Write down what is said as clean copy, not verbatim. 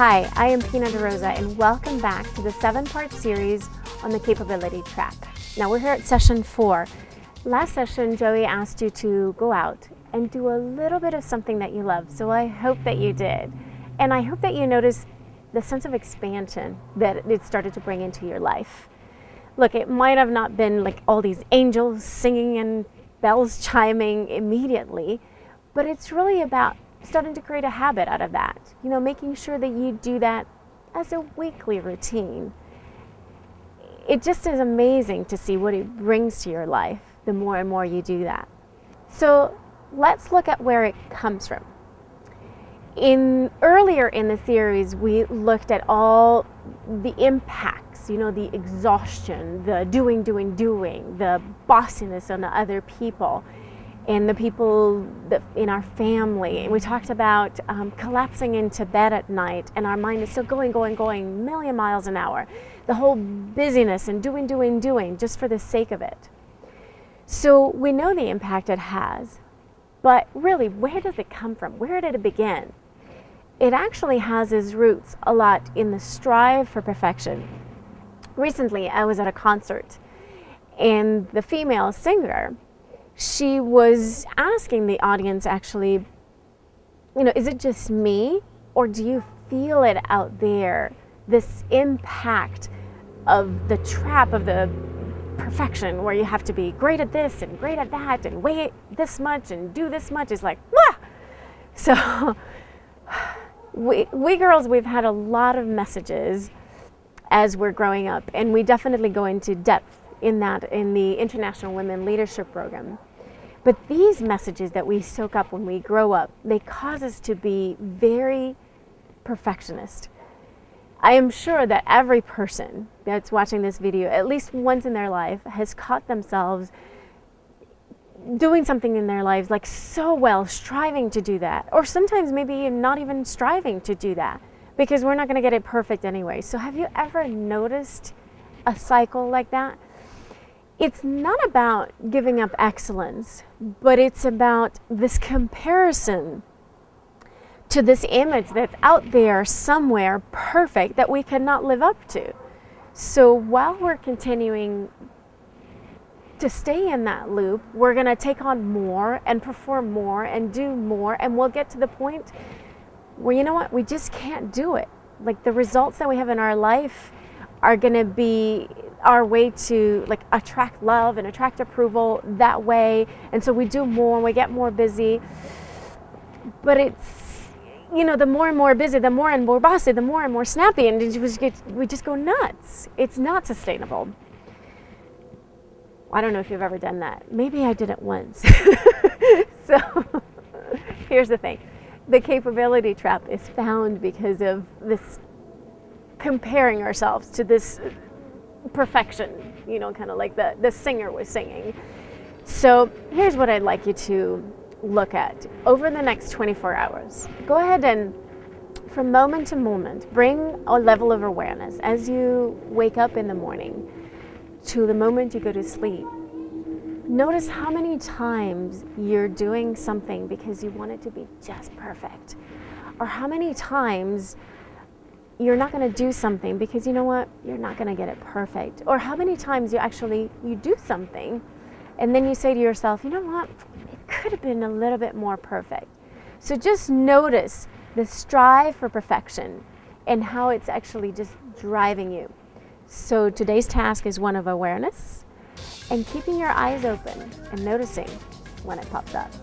Hi, I am Pina DeRosa and welcome back to the 7-part series on the capability track. Now we're here at session 4. Last session, Joey asked you to go out and do a little bit of something that you love, so I hope that you did. And I hope that you noticed the sense of expansion that it started to bring into your life. Look, it might have not been like all these angels singing and bells chiming immediately, but it's really about starting to create a habit out of that. You know, making sure that you do that as a weekly routine. It just is amazing to see what it brings to your life the more and more you that. So let's look at where it comes from. Earlier in the series, we looked at all the impacts, you know, the exhaustion, the doing, the bossiness on the other people, and the people in our family. And we talked about collapsing into bed at night and our mind is still going a million miles an hour. The whole busyness and doing just for the sake of it. So we know the impact it has, but really, where does it come from? Where did it begin? It actually has its roots a lot in the strive for perfection. Recently, I was at a concert and the female singer, she was asking the audience actually, you know, is it just me or do you feel it out there? This impact of the trap of the perfection where you have to be great at this and great at that and weigh this much and do this much is like, wah! So we girls, we've had a lot of messages as we're growing up, and we definitely go into depth in that in the International Women Leadership Program. But these messages that we soak up when we grow up, they cause us to be very perfectionist. I am sure that every person that's watching this video, at least once in their life, has caught themselves doing something in their lives like so well, striving to do that, or sometimes maybe not even striving to do that because we're not going to get it perfect anyway. So have you ever noticed a cycle like that? It's not about giving up excellence, but it's about this comparison to this image that's out there somewhere perfect that we cannot live up to. So while we're continuing to stay in that loop, we're going to take on more and perform more and do more, and we'll get to the point where, you know what, we just can't do it. Like the results that we have in our life are going to be our way to like attract love and attract approval that way, and so we do more and we get more busy. But it's, you know, the more and more busy, the more and more bossy, the more and more snappy, and we just go nuts. It's not sustainable. I don't know if you've ever done that. Maybe I did it once. So here's the thing. The capability trap is found because of this comparing ourselves to this perfection, you know, kind of like the singer was singing. So here's what I'd like you to look at over the next 24 hours. Go ahead and from moment to moment, bring a level of awareness as you wake up in the morning to the moment you go to sleep. Notice how many times you're doing something because you want it to be just perfect, or how many times you're not going to do something because you know what, you're not going to get it perfect, or how many times you do something and then you say to yourself, you know what, it could have been a little bit more perfect. So just notice the strive for perfection and how it's actually just driving you. So today's task is one of awareness and keeping your eyes open and noticing when it pops up.